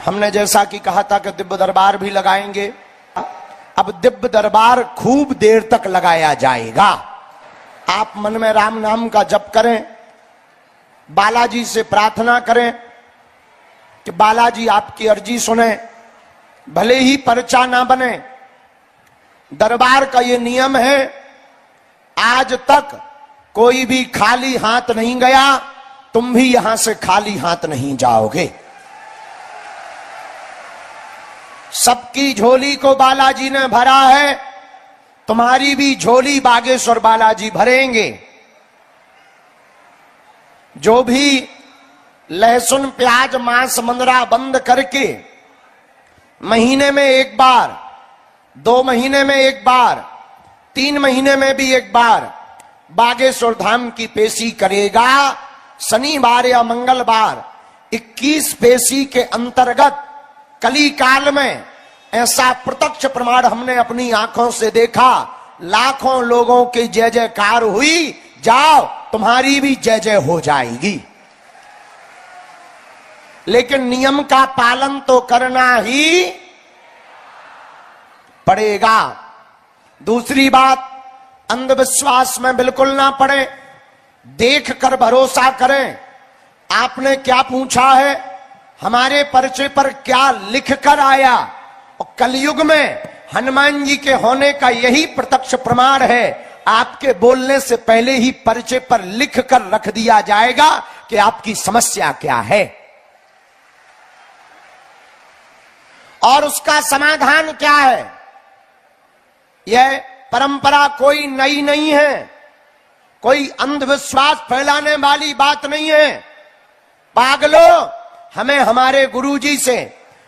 हमने जैसा कि कहा था कि दिव्य दरबार भी लगाएंगे। अब दिव्य दरबार खूब देर तक लगाया जाएगा। आप मन में राम नाम का जप करें, बालाजी से प्रार्थना करें कि बालाजी आपकी अर्जी सुने, भले ही पर्चा ना बने। दरबार का ये नियम है, आज तक कोई भी खाली हाथ नहीं गया, तुम भी यहां से खाली हाथ नहीं जाओगे। सबकी झोली को बालाजी ने भरा है, तुम्हारी भी झोली बागेश्वर बालाजी भरेंगे। जो भी लहसुन प्याज मांस मंदरा बंद करके महीने में एक बार, 2 महीने में एक बार, 3 महीने में भी एक बार बागेश्वर धाम की पेशी करेगा, शनिवार या मंगलवार 21 पेशी के अंतर्गत कली काल में ऐसा प्रत्यक्ष प्रमाण हमने अपनी आंखों से देखा। लाखों लोगों की जय जयकार हुई। जाओ, तुम्हारी भी जय जय हो जाएगी। लेकिन नियम का पालन तो करना ही पड़ेगा। दूसरी बात, अंधविश्वास में बिल्कुल ना पड़े, देख कर भरोसा करें। आपने क्या पूछा है, हमारे पर्चे पर क्या लिख कर आया, और कलयुग में हनुमान जी के होने का यही प्रत्यक्ष प्रमाण है। आपके बोलने से पहले ही पर्चे पर लिख कर रख दिया जाएगा कि आपकी समस्या क्या है और उसका समाधान क्या है। यह परंपरा कोई नई नहीं है, कोई अंधविश्वास फैलाने वाली बात नहीं है। पागलों, हमें हमारे गुरुजी से,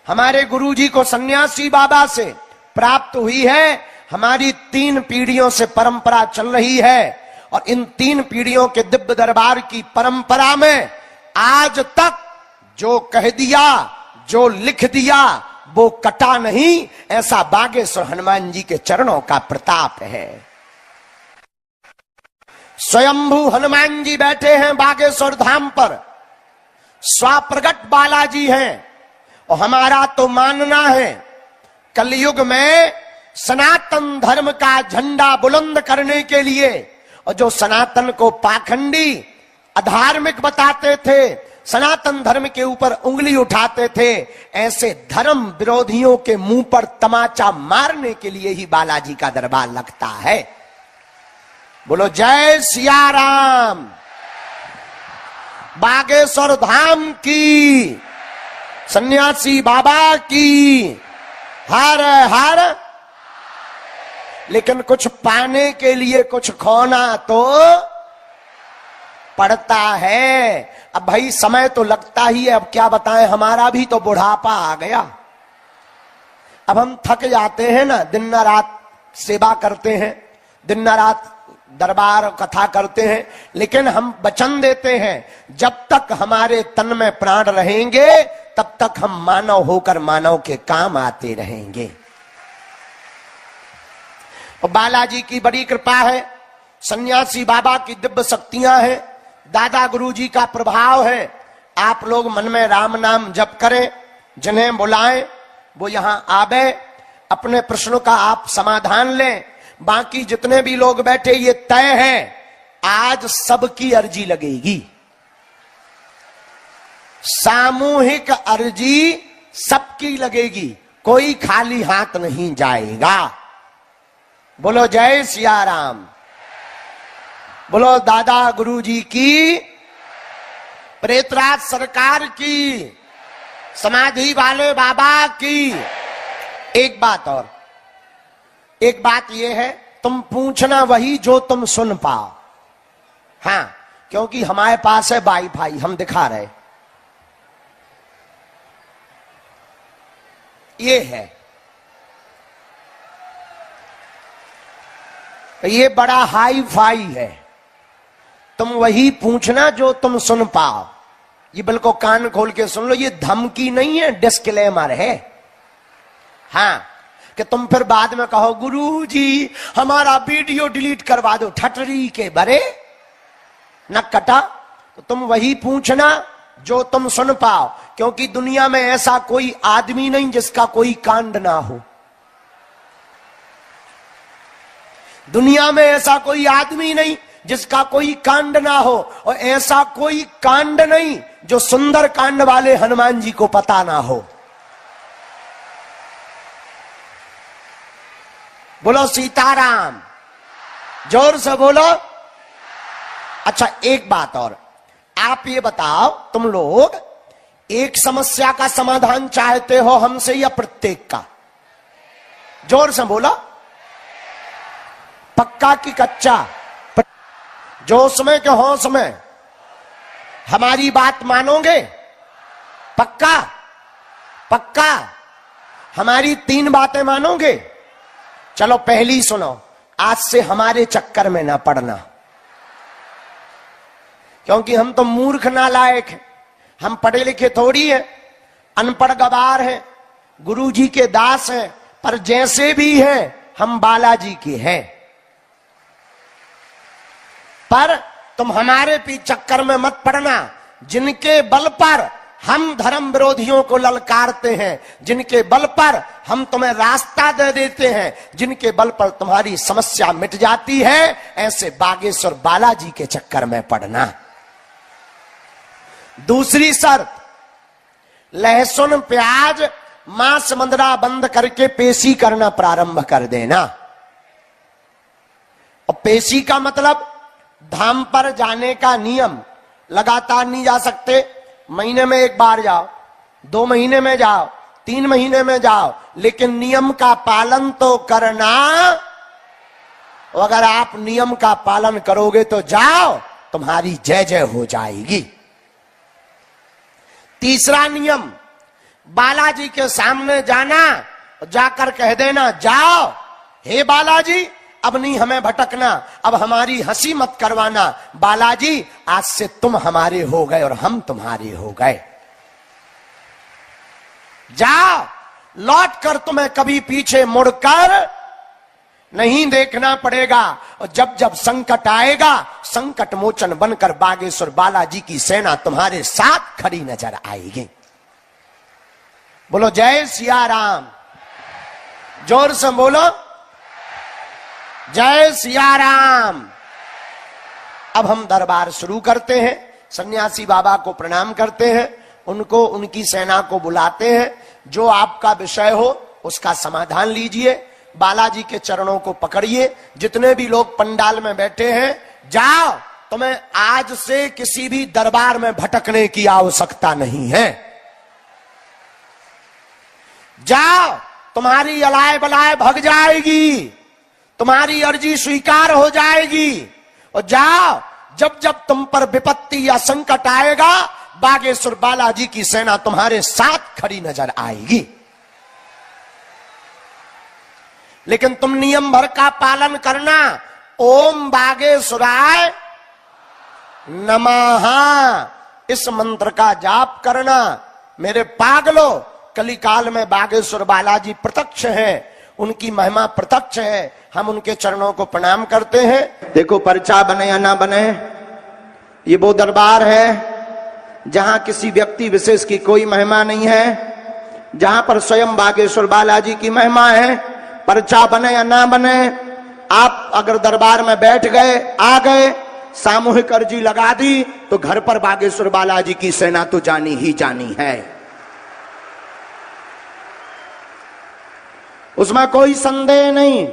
हमारे गुरुजी को सन्यासी बाबा से प्राप्त हुई है। हमारी 3 पीढ़ियों से परंपरा चल रही है और इन 3 पीढ़ियों के दिव्य दरबार की परंपरा में आज तक जो कह दिया, जो लिख दिया, वो कटा नहीं। ऐसा बागेश्वर हनुमान जी के चरणों का प्रताप है। स्वयंभू हनुमान जी बैठे हैं बागेश्वर धाम पर, स्वाप्रगट बालाजी हैं। और हमारा तो मानना है, कलयुग में सनातन धर्म का झंडा बुलंद करने के लिए, और जो सनातन को पाखंडी अधार्मिक बताते थे, सनातन धर्म के ऊपर उंगली उठाते थे, ऐसे धर्म विरोधियों के मुंह पर तमाचा मारने के लिए ही बालाजी का दरबार लगता है। बोलो जय सिया राम। बागेश्वर धाम की, सन्यासी बाबा की हर हर। लेकिन कुछ पाने के लिए कुछ खोना तो पड़ता है। अब भाई समय तो लगता ही है। अब क्या बताएं, हमारा भी तो बुढ़ापा आ गया। अब हम थक जाते हैं ना, दिन रात सेवा करते हैं, दिन रात दरबार कथा करते हैं, लेकिन हम वचन देते हैं जब तक हमारे तन में प्राण रहेंगे तब तक हम मानव होकर मानव के काम आते रहेंगे। और बालाजी की बड़ी कृपा है, सन्यासी बाबा की दिव्य शक्तियां हैं, दादा गुरुजी का प्रभाव है। आप लोग मन में राम नाम जप करें, जिन्हें बुलाएं वो यहां आवे, अपने प्रश्नों का आप समाधान लें। बाकी जितने भी लोग बैठे, ये तय है आज सबकी अर्जी लगेगी। सामूहिक अर्जी सबकी लगेगी, कोई खाली हाथ नहीं जाएगा। बोलो जय सिया राम। बोलो दादा गुरुजी की, प्रेतराज सरकार की, समाधि वाले बाबा की। एक बात और, एक बात यह है, तुम पूछना वही जो तुम सुन पाओ। हाँ, क्योंकि हमारे पास है वाईफाई, हम दिखा रहे। ये है, ये बड़ा हाई फाई है। तुम वही पूछना जो तुम सुन पाओ। ये बिल्कुल कान खोल के सुन लो, ये धमकी नहीं है, डिस्क्लेमर है। हाँ, कि तुम फिर बाद में कहो गुरुजी हमारा वीडियो डिलीट करवा दो, ठटरी के बरे न कटा। तो तुम वही पूछना जो तुम सुन पाओ, क्योंकि दुनिया में ऐसा कोई आदमी नहीं जिसका कोई कांड ना हो। दुनिया में ऐसा कोई आदमी नहीं जिसका कोई कांड ना हो, और ऐसा कोई कांड नहीं जो सुंदर कांड वाले हनुमान जी को पता ना हो। बोलो सीताराम, जोर से बोलो। अच्छा, एक बात और, आप ये बताओ, तुम लोग एक समस्या का समाधान चाहते हो हमसे या प्रत्येक का? जोर से बोलो। पक्का कि कच्चा? जोश में कि होश में? हमारी बात मानोगे? पक्का? पक्का? हमारी 3 बातें मानोगे? चलो पहली सुनो, आज से हमारे चक्कर में ना पड़ना, क्योंकि हम तो मूर्ख नालायक हैं। हम पढ़े लिखे थोड़ी हैं, अनपढ़ गवार हैं, गुरु जी के दास हैं, पर जैसे भी हैं हम बालाजी के हैं। पर तुम हमारे चक्कर में मत पड़ना, जिनके बल पर हम धर्म विरोधियों को ललकारते हैं, जिनके बल पर हम तुम्हें रास्ता दे देते हैं, जिनके बल पर तुम्हारी समस्या मिट जाती है, ऐसे बागेश्वर बालाजी के चक्कर में पड़ना। दूसरी शर्त, लहसुन प्याज मांस मंदरा बंद करके पेशी करना प्रारंभ कर देना। और पेशी का मतलब धाम पर जाने का नियम। लगातार नहीं जा सकते, महीने में 1 बार जाओ, 2 महीने में जाओ, 3 महीने में जाओ, लेकिन नियम का पालन तो करना। अगर आप नियम का पालन करोगे तो जाओ, तुम्हारी जय जय हो जाएगी। तीसरा नियम, बालाजी के सामने जाना, जाकर कह देना, जाओ हे बालाजी, अब नहीं हमें भटकना, अब हमारी हंसी मत करवाना। बालाजी, आज से तुम हमारे हो गए और हम तुम्हारे हो गए। जाओ, लौट कर तुम्हें कभी पीछे मुड़कर नहीं देखना पड़ेगा। और जब जब संकट आएगा, संकट मोचन बनकर बागेश्वर बालाजी की सेना तुम्हारे साथ खड़ी नजर आएगी। बोलो जय सिया राम, जोर से बोलो जय सिया राम। अब हम दरबार शुरू करते हैं, सन्यासी बाबा को प्रणाम करते हैं, उनको उनकी सेना को बुलाते हैं। जो आपका विषय हो उसका समाधान लीजिए, बालाजी के चरणों को पकड़िए। जितने भी लोग पंडाल में बैठे हैं, जाओ, तुम्हें आज से किसी भी दरबार में भटकने की आवश्यकता नहीं है। जाओ, तुम्हारी अलाय बलाय भग जाएगी, तुम्हारी अर्जी स्वीकार हो जाएगी। और जाओ, जब जब तुम पर विपत्ति या संकट आएगा, बागेश्वर बालाजी की सेना तुम्हारे साथ खड़ी नजर आएगी। लेकिन तुम नियम भर का पालन करना। ओम बागेश्वराय नमः, इस मंत्र का जाप करना। मेरे पागलो, कलिकाल में बागेश्वर बालाजी प्रत्यक्ष हैं, उनकी महिमा प्रत्यक्ष है। हम उनके चरणों को प्रणाम करते हैं। देखो, पर्चा बने या ना बने, ये वो दरबार है जहां किसी व्यक्ति विशेष की कोई महिमा नहीं है, जहां पर स्वयं बागेश्वर बालाजी की महिमा है। पर्चा बने या ना बने, आप अगर दरबार में बैठ गए, आ गए, सामूहिक अर्जी लगा दी, तो घर पर बागेश्वर बालाजी की सेना तो जानी ही जानी है, उसमें कोई संदेह नहीं।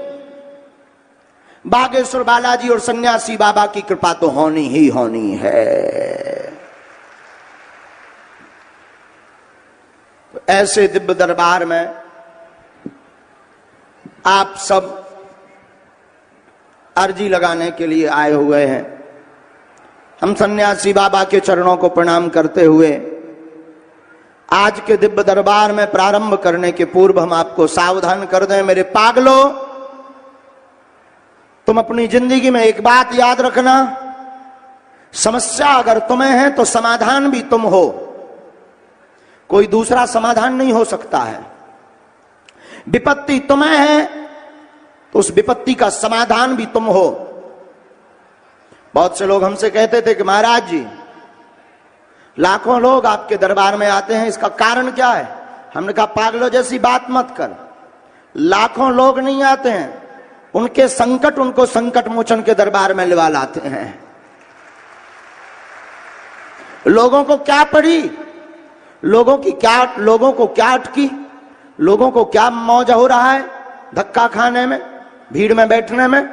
बागेश्वर बालाजी और सन्यासी बाबा की कृपा तो होनी ही होनी है। तो ऐसे दिव्य दरबार में आप सब अर्जी लगाने के लिए आए हुए हैं। हम सन्यासी बाबा के चरणों को प्रणाम करते हुए आज के दिव्य दरबार में प्रारंभ करने के पूर्व हम आपको सावधान कर दें। मेरे पागलों, तुम अपनी जिंदगी में एक बात याद रखना, समस्या अगर तुम्हें है तो समाधान भी तुम हो, कोई दूसरा समाधान नहीं हो सकता है। विपत्ति तुम्हें है तो उस विपत्ति का समाधान भी तुम हो। बहुत से लोग हमसे कहते थे कि महाराज जी, लाखों लोग आपके दरबार में आते हैं, इसका कारण क्या है? हमने कहा पागलों जैसी बात मत कर। लाखों लोग नहीं आते हैं, उनके संकट उनको संकट मोचन के दरबार में लिवा लाते हैं। लोगों को क्या पड़ी, लोगों को क्या अटकी, लोगों को क्या मौज हो रहा है धक्का खाने में, भीड़ में बैठने में,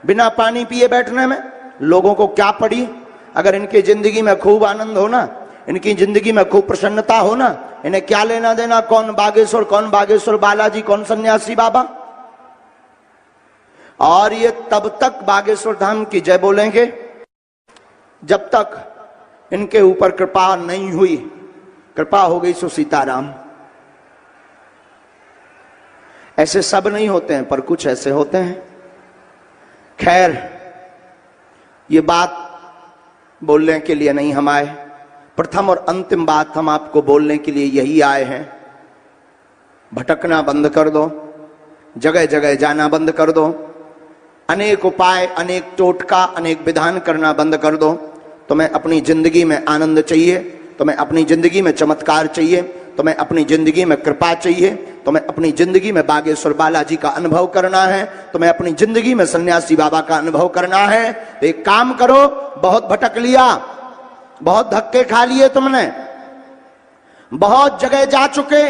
बिना पानी पिए बैठने में? लोगों को क्या पड़ी? अगर इनकी जिंदगी में खूब आनंद हो ना, इनकी जिंदगी में खूब प्रसन्नता हो ना, इन्हें क्या लेना देना कौन बागेश्वर बालाजी, कौन सन्यासी बाबा। और ये तब तक बागेश्वर धाम की जय बोलेंगे जब तक इनके ऊपर कृपा नहीं हुई। कृपा हो गई सो सीताराम। ऐसे सब नहीं होते हैं, पर कुछ ऐसे होते हैं। खैर, ये बात बोलने के लिए नहीं हम आए, प्रथम और अंतिम बात हम आपको बोलने के लिए यही आए हैं। भटकना बंद कर दो, जगह जगह जाना बंद कर दो, अनेक उपाय, अनेक टोटका, अनेक विधान करना बंद कर दो। तुम्हें अपनी जिंदगी में आनंद चाहिए, तुम्हें अपनी जिंदगी में चमत्कार चाहिए, तुम्हें अपनी जिंदगी में कृपा चाहिए, तुम्हें अपनी जिंदगी में बागेश्वर बालाजी का अनुभव करना है, तुम्हें अपनी जिंदगी में सन्यासी बाबा का अनुभव करना है। तो एक काम करो, बहुत भटक लिया, बहुत धक्के खा लिए तुमने, बहुत जगह जा चुके,